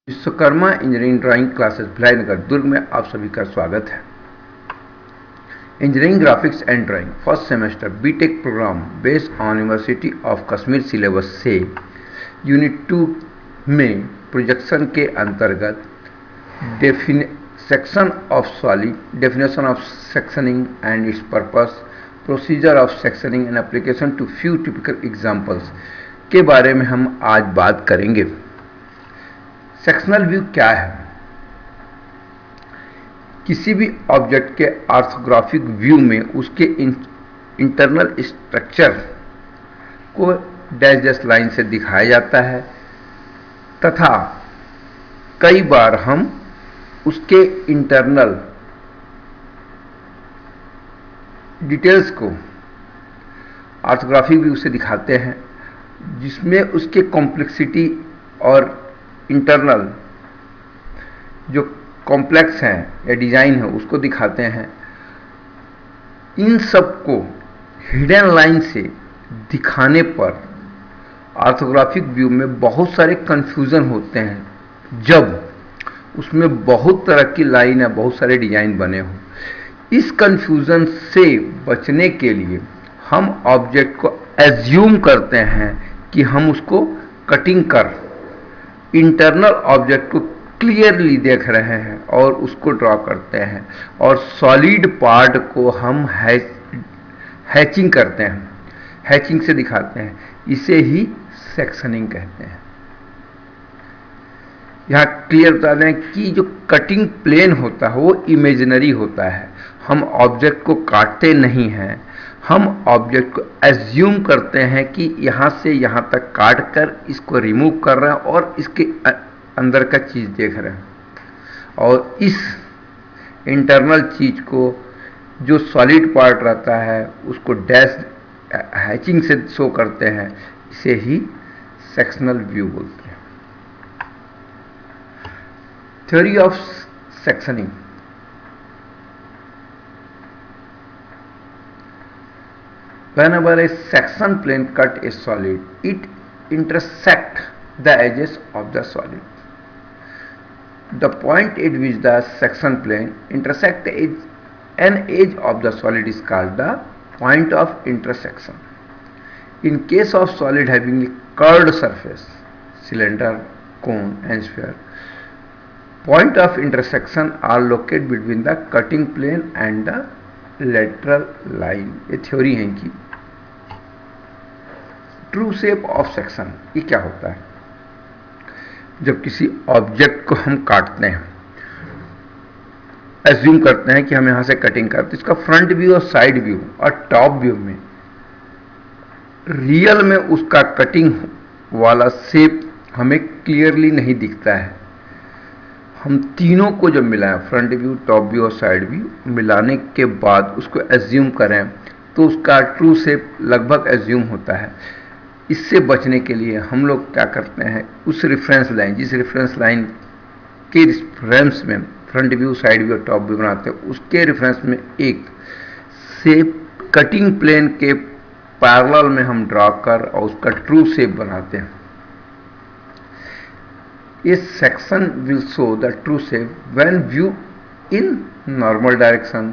Vishwakarma engineering drawing classes Bhilainagar Durg में आप सभी का स्वागत है। Engineering graphics and drawing first semester BTech programme based on university of Kashmir syllabus से यूनिट 2 में प्रोजेक्शन के अंतर्गत section of solid, definition of sectioning and its purpose, procedure of sectioning and application to few typical examples के बारे में हम आज बात करेंगे। सेक्शनल व्यू क्या है? किसी भी ऑब्जेक्ट के ऑर्थोग्राफिक व्यू में उसके इंटरनल स्ट्रक्चर को डैश डैश लाइन से दिखाया जाता है तथा कई बार हम उसके इंटरनल डिटेल्स को ऑर्थोग्राफिक व्यू से दिखाते हैं, जिसमें उसके कॉम्प्लेक्सिटी और इंटरनल जो कॉम्प्लेक्स हैं या डिजाइन है उसको दिखाते हैं। इन सब को हिडन लाइन से दिखाने पर ऑर्थोग्राफिक व्यू में बहुत सारे कंफ्यूजन होते हैं जब उसमें बहुत तरह की लाइन या बहुत सारे डिजाइन बने हों। इस कंफ्यूजन से बचने के लिए हम ऑब्जेक्ट को एज्यूम करते हैं कि हम उसको कटिंग कर इंटरनल ऑब्जेक्ट को क्लियरली देख रहे हैं और उसको ड्रॉ करते हैं, और सॉलिड पार्ट को हम हैचिंग करते हैं, हैचिंग से दिखाते हैं। इसे ही सेक्शनिंग कहते हैं। यहाँ क्लियर बता दें कि जो कटिंग प्लेन होता है वो इमेजिनरी होता है। हम ऑब्जेक्ट को काटते नहीं हैं, हम ऑब्जेक्ट को एज्यूम करते हैं कि यहाँ से यहाँ तक काट कर इसको रिमूव कर रहे हैं और इसके अंदर का चीज़ देख रहे हैं, और इस इंटरनल चीज को जो सॉलिड पार्ट रहता है उसको डैश हैचिंग से शो करते हैं। इसे ही सेक्शनल व्यू बोलते हैं। Theory of sectioning. Whenever a section plane cut a solid, it intersects the edges of the solid. The point at which the section plane intersects an edge of the solid is called the point of intersection. In case of solid having a curved surface, cylinder, cone and sphere, point of intersection are located between the cutting plane and the lateral line. ये theory है कि true shape of section ये क्या होता है? जब किसी object को हम काटते हैं, एज्यूम करते हैं कि हम यहां से कटिंग करते हैं, इसका फ्रंट व्यू और साइड व्यू और टॉप व्यू में रियल में उसका कटिंग वाला शेप हमें क्लियरली नहीं दिखता है। हम तीनों को जब मिलाएं, फ्रंट व्यू, टॉप व्यू और साइड व्यू, मिलाने के बाद उसको एज्यूम करें तो उसका ट्रू शेप लगभग एज्यूम होता है। इससे बचने के लिए हम लोग क्या करते हैं, उस रेफरेंस लाइन, जिस रेफरेंस लाइन के रेफरेंस में फ्रंट व्यू, साइड व्यू और टॉप व्यू बनाते हैं, उसके रेफरेंस में एक शेप कटिंग प्लेन के पैरेलल में हम ड्रॉ कर और उसका ट्रू शेप बनाते हैं। A section will show the true shape when viewed in normal direction.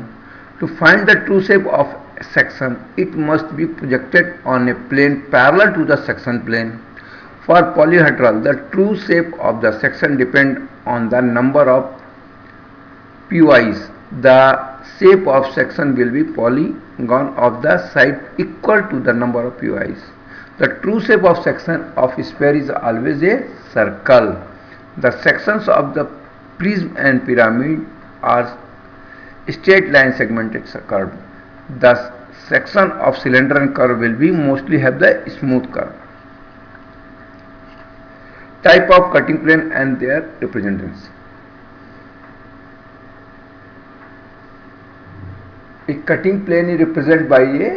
To find the true shape of a section, it must be projected on a plane parallel to the section plane. For polyhedral, the true shape of the section depends on the number of POIs. The shape of section will be polygon of the side equal to the number of POIs. The true shape of section of sphere is always a circle. The sections of the prism and pyramid are straight line segmented curve. The section of cylinder and curve will be mostly have the smooth curve. Type of cutting plane and their representations. A cutting plane is represented by a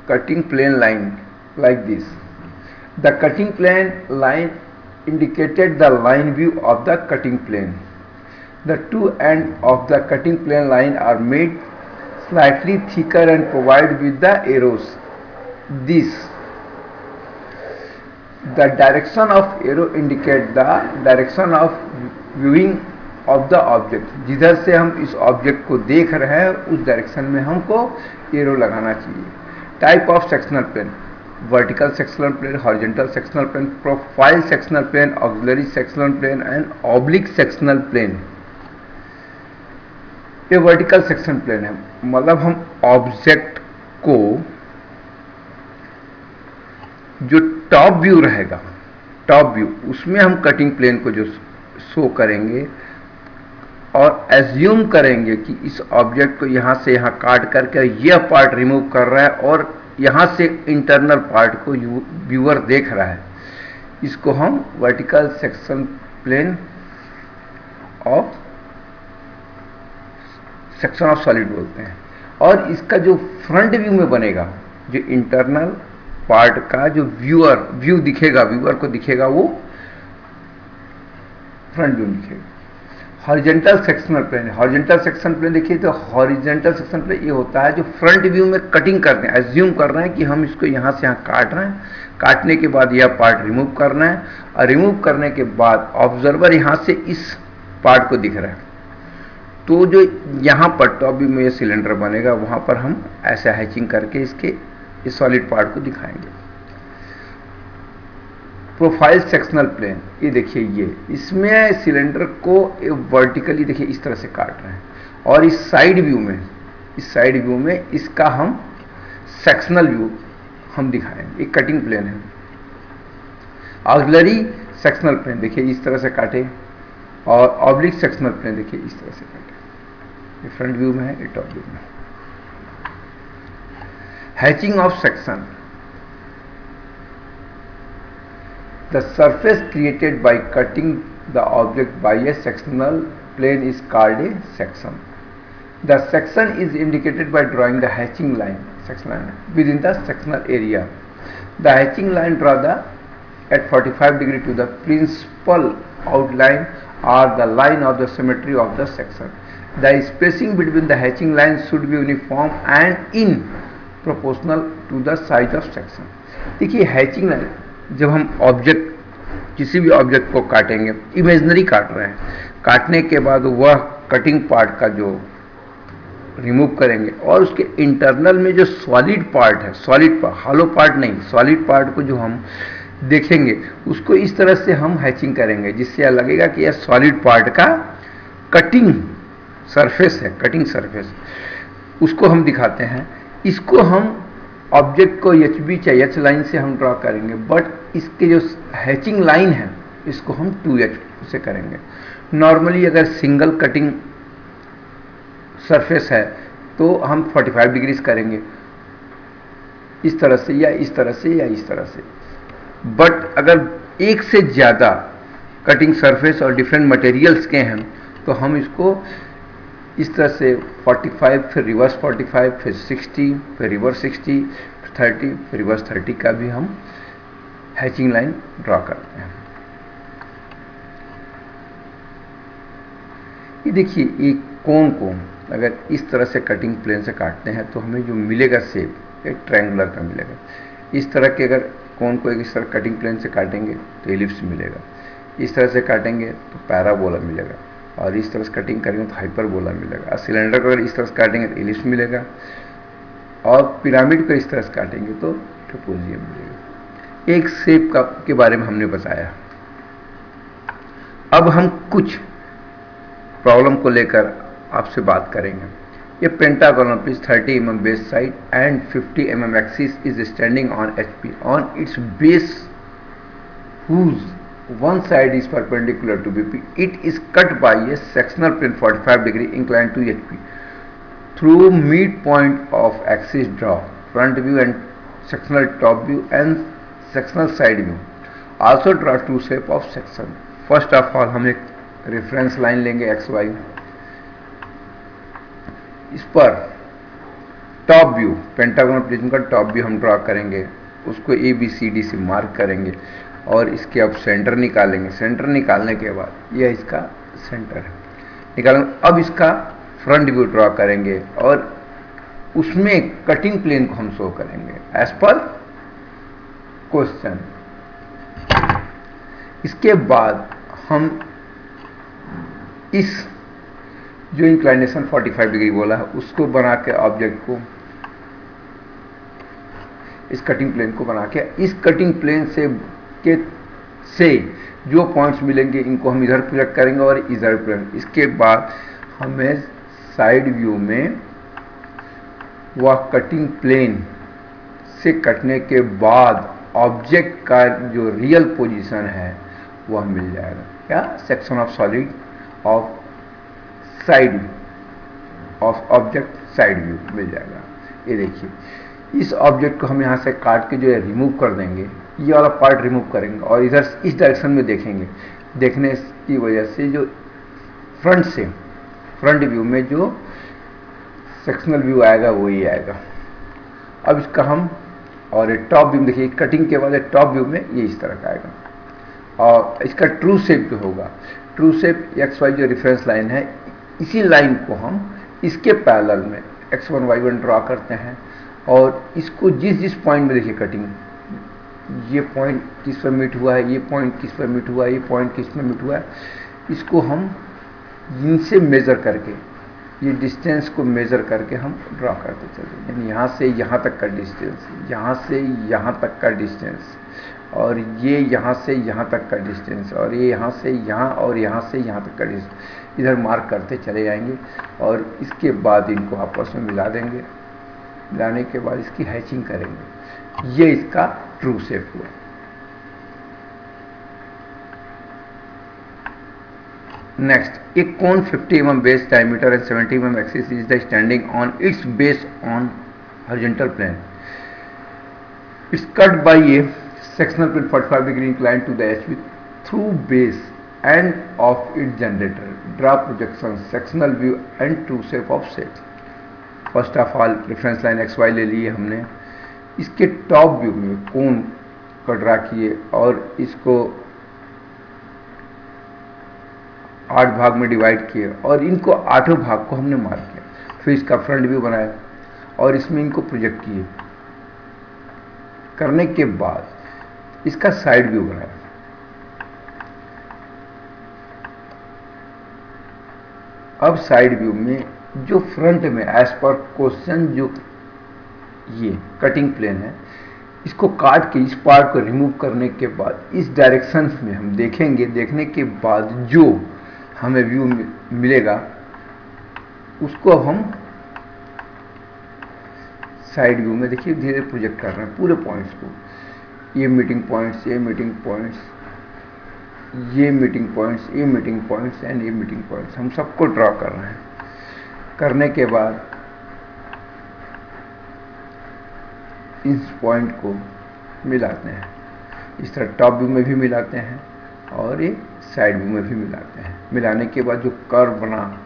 cutting plane line like this. The cutting plane line indicated the line view of the cutting plane. The two ends of the cutting plane line are made slightly thicker and provided with the arrows. This The direction of arrow indicate the direction of viewing of the object, जिधर से हम इस object को देख रहे हैं उस direction में हमको एरो लगाना चाहिए। Type of sectional plane, vertical sectional plane, horizontal sectional plane, profile sectional plane, auxiliary sectional plane and oblique sectional plane. ये वर्टिकल सेक्शन प्लेन है, मतलब हम ऑब्जेक्ट को जो टॉप व्यू रहेगा, टॉप व्यू, उसमें हम कटिंग प्लेन को जो शो करेंगे और एज्यूम करेंगे कि इस ऑब्जेक्ट को यहां से यहां काट करके यह पार्ट रिमूव कर रहा है और यहां से इंटरनल पार्ट को व्यूअर देख रहा है। इसको हम vertical section plane of section of solid बोलते हैं। और इसका जो फ्रंट व्यू में बनेगा, जो इंटरनल पार्ट का जो व्यू दिखेगा, व्यूअर को दिखेगा, वो फ्रंट व्यू दिखेगा। Horizontal sectional plane, horizontal section plane देखिए तो हॉरिजॉन्टल सेक्शन प्लेन ये होता है जो फ्रंट व्यू में कटिंग करते हैं, एज्यूम कर रहे हैं कि हम इसको यहां से यहां काट रहे हैं, काटने के बाद यह पार्ट रिमूव करना है और रिमूव करने के बाद ऑब्जर्वर यहां से इस पार्ट को दिख रहा है। तो जो यहां पर टॉप व्यू में ये सिलेंडर बनेगा, वहां पर हम ऐसा हैचिंग करके इसके इस सॉलिड पार्ट को दिखाएंगे। प्रोफाइल सेक्शनल प्लेन, ये देखिए, ये इसमें सिलेंडर को वर्टिकली देखिए इस तरह से काट रहे हैं और इस साइड व्यू में इसका हम सेक्शनल व्यू हम दिखाएंगे। एक कटिंग प्लेन है। ऑक्सिलरी सेक्शनल प्लेन देखिए इस तरह से काटे और ऑब्लिक सेक्शनल प्लेन देखिए इस तरह से काटे। ये फ्रंट व्यू में है, ये टॉप व्यू में। Hatching of section, the surface created by cutting the object by a sectional plane is called a section. The section is indicated by drawing the hatching line, section line within the sectional area. The hatching line draw the at 45 degree to the principal outline or the line of the symmetry of the section. The spacing between the hatching lines should be uniform and in proportional to the size of section. देखिए hatching line, जब हम object, किसी भी object को काटेंगे, imaginary काट रहे हैं, काटने के बाद वह कटिंग पार्ट का जो रिमूव करेंगे और उसके इंटरनल में जो सॉलिड पार्ट है, सॉलिड पार्ट, हॉलो पार्ट नहीं, सॉलिड पार्ट को जो हम देखेंगे उसको इस तरह से हम हैचिंग करेंगे जिससे यह लगेगा कि यह सॉलिड पार्ट का कटिंग सरफेस है, कटिंग सरफेस, उसको हम दिखाते हैं। इसको हम ऑब्जेक्ट को HB चाहे H लाइन से हम ड्रॉ करेंगे, बट इसके जो हैचिंग लाइन है इसको हम 2H से करेंगे। नॉर्मली अगर सिंगल कटिंग सरफेस है तो हम 45 डिग्रीज करेंगे, इस तरह से या इस तरह से या इस तरह से। बट अगर एक से ज़्यादा कटिंग सरफेस और डिफरेंट मटेरियल्स के हैं तो हम इसको इस तरह से 45, फिर रिवर्स 45, फिर 60, फिर रिवर्स 60, 30, फिर रिवर्स 30 का भी हम हैचिंग लाइन ड्रॉ करते हैं। ये देखिए, एक कोन को अगर इस तरह से कटिंग प्लेन से काटते हैं तो हमें जो मिलेगा शेप एक ट्रायंगुलर का मिलेगा। इस तरह के अगर कोन को इस तरह कटिंग प्लेन से काटेंगे तो एलिप्स मिलेगा, इस तरह से काटेंगे तो पैराबोला मिलेगा, और इस तरह से कटिंग करेंगे तो हाइपरबोला मिलेगा। और सिलेंडर को अगर इस तरह से काटेंगे तो एलिप्स मिलेगा, और पिरामिड को इस तरह से काटेंगे तो ट्रापेजियम मिलेगा। एक शेप का के बारे में हमने बताया। अब हम कुछ प्रॉब्लम को लेकर आपसे बात करेंगे। ये pentagonal pitch 30 mm base side and 50 mm axis is standing on HP on its base whose one side is perpendicular to BP. It is cut by a sectional plane 45 degree inclined to HP. Through midpoint of axis draw front view and sectional top view and sectional side view. Also draw two shape of section. First of all हम एक reference line लेंगे XY, इस पर top view, pentagonal prism का top view हम draw करेंगे, उसको ABCD से मार्क करेंगे और इसके अब सेंटर निकालेंगे। सेंटर निकालने के बाद यह इसका सेंटर है, निकालेंगे। अब इसका फ्रंट व्यू ड्रॉ करेंगे और उसमें कटिंग प्लेन को हम शो करेंगे एज पर क्वेश्चन। इसके बाद हम इस जो इंक्लाइनेशन 45 डिग्री बोला है उसको बना के ऑब्जेक्ट को, इस कटिंग प्लेन को बना के, इस कटिंग प्लेन से जो पॉइंट्स मिलेंगे इनको हम इधर प्रोजेक्ट करेंगे और इधर प्रोजेक्ट। इसके बाद हमें साइड व्यू में वह कटिंग प्लेन से कटने के बाद ऑब्जेक्ट का जो रियल पोजीशन है वह मिल जाएगा, क्या section of solid of side view of object side view मिल जाएगा। ये देखिए, इस ऑब्जेक्ट को हम यहाँ से काट के जो है रिमूव कर देंगे, ये वाला पार्ट रिमूव करेंगे और इधर इस डायरेक्शन में देखेंगे। देखने की वजह से जो फ्रंट से फ्रंट व्यू में जो सेक्शनल व्यू आएगा वही आएगा। अब इसका हम और टॉप व्यू में देखिए, कटिंग के बाद टॉप व्यू में ये इस तरह का आएगा और इसका ट्रू शेप जो होगा, ट्रू शेप एक्स वाई जो रेफरेंस लाइन है, इसी लाइन को हम इसके पैरेलल में x1 y1 ड्रॉ करते हैं और इसको जिस जिस पॉइंट में देखिए कटिंग, ये पॉइंट किस पर मीट हुआ है, ये पॉइंट किस पर मीट हुआ है, ये पॉइंट किस पर मीट हुआ है, इसको हम इनसे मेजर करके, ये डिस्टेंस को मेजर करके हम ड्रॉ करते चले। यानी यहाँ से यहाँ तक का डिस्टेंस, यहाँ से यहाँ तक का डिस्टेंस, और ये यहाँ से यहाँ तक का डिस्टेंस, और ये यहाँ से यहाँ और यहाँ से यहाँ तक का डिस्टेंस, इधर मार्क करते चले जाएंगे और इसके बाद इनको आपस में मिला देंगे। मिलाने के बाद इसकी हैचिंग करेंगे। ये इसका ट्रू शेप हुआ। नेक्स्ट, एक cone 50 mm base diameter and 70 mm axis is the standing on its base on horizontal plane. It's cut by a sectional plane 45 degree inclined to the HV through base end of its generator. Draw projection, sectional view and true shape of set. First of all reference line XY ले लिए हमने, इसके top view में कोन को draw किए और इसको 8 भाग में डिवाइड किए और इनको 8 भाग को हमने मार्क किया। फिर इसका फ्रंट व्यू बनाया और इसमें इनको प्रोजेक्ट किए। करने के बाद इसका साइड व्यू बनाया। अब साइड व्यू में जो फ्रंट में एज पर क्वेश्चन जो ये कटिंग प्लेन है, इसको काट के इस पार्ट को रिमूव करने के बाद इस डायरेक्शन में हम देखेंगे। देखने के बाद जो हमें व्यू मिलेगा उसको अब हम साइड व्यू में देखिए धीरे प्रोजेक्ट कर रहे हैं पूरे पॉइंट्स को। ये मीटिंग पॉइंट्स, ये मीटिंग पॉइंट्स, ये मीटिंग पॉइंट्स, ये मीटिंग पॉइंट्स एंड ये मीटिंग पॉइंट्स, हम सबको ड्रॉ कर रहे हैं। करने के बाद इस पॉइंट को मिलाते हैं, इस तरह टॉप व्यू में भी मिलाते हैं और ये साइड व्यू में भी मिलाते हैं। मिलाने के बाद जो कर्व बना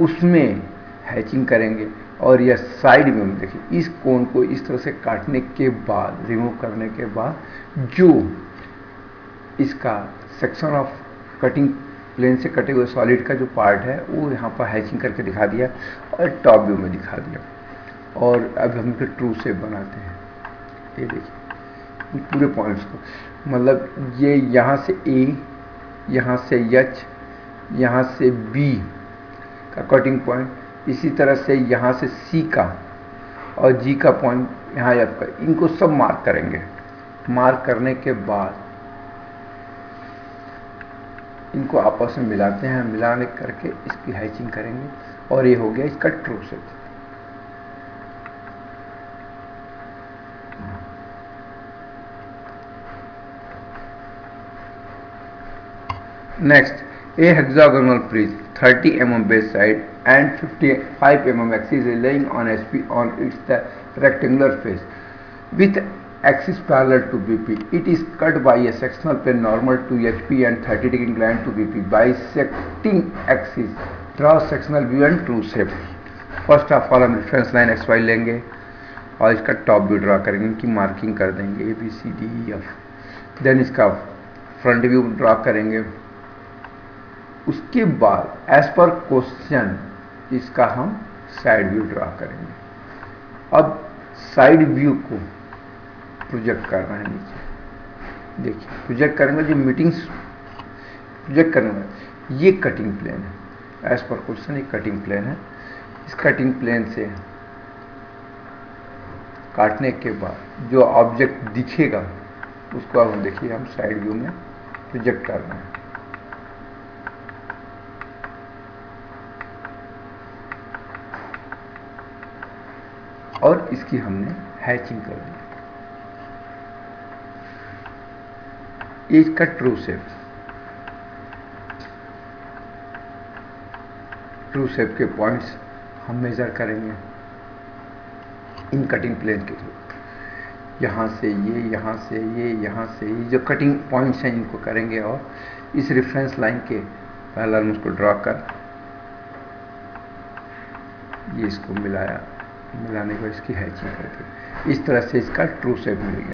उसमें हैचिंग करेंगे और यह साइड व्यू में देखिए इस कोन को इस तरह से काटने के बाद, रिमूव करने के बाद जो इसका सेक्शन ऑफ कटिंग प्लेन से कटे हुए सॉलिड का जो पार्ट है वो यहाँ पर हैचिंग करके दिखा दिया और टॉप व्यू में दिखा दिया। और अब हम इनके ट्रू शेप बनाते हैं। ये देखिए पूरे पॉइंट्स को, मतलब ये यहाँ से ए, यहाँ से एच, यहाँ से बी का कटिंग पॉइंट, इसी तरह से यहाँ से सी का और जी का पॉइंट यहाँ एफ का, इनको सब मार्क करेंगे। मार्क करने के बाद इनको आपस में मिलाते हैं। मिलाने करके इसकी हैचिंग करेंगे और ये हो गया इसका true shape. Next, a hexagonal prism 30 mm base side and 55 mm axis is laying on HP on its rectangular face with axis parallel to BP. It is cut by a sectional plane normal to HP and 30 degree inclined to BP. Bisecting axis, draw sectional view and true shape. First of all हम reference line XY लेंगे और इसका top view draw करेंगे, इनकी marking कर देंगे ABCDEF। Then इसका front view draw करेंगे। उसके बाद एज पर क्वेश्चन इसका हम साइड व्यू ड्रा करेंगे। अब साइड व्यू को प्रोजेक्ट कर रहे हैं नीचे, देखिए प्रोजेक्ट करेंगे। जो मीटिंग्स प्रोजेक्ट करेंगे, ये कटिंग प्लेन है एज पर क्वेश्चन एक कटिंग प्लेन है। इस कटिंग प्लेन से काटने के बाद जो ऑब्जेक्ट दिखेगा उसको अब हम देखिए हम साइड व्यू में प्रोजेक्ट कर रहे हैं। और इसकी हमने हैचिंग कर दी। ये इसका ट्रू शेप के पॉइंट्स हम मेजर करेंगे इन कटिंग प्लेन के थ्रू। यहाँ से ये, यहाँ से ये, यहाँ से ये जो कटिंग पॉइंट्स हैं इनको करेंगे और इस रेफरेंस लाइन के पैरेलल में उसको ड्रॉ कर ये इसको मिलाने को इसकी हैचिंग कर दी। इस तरह से इसका ट्रू शेप मिल गया।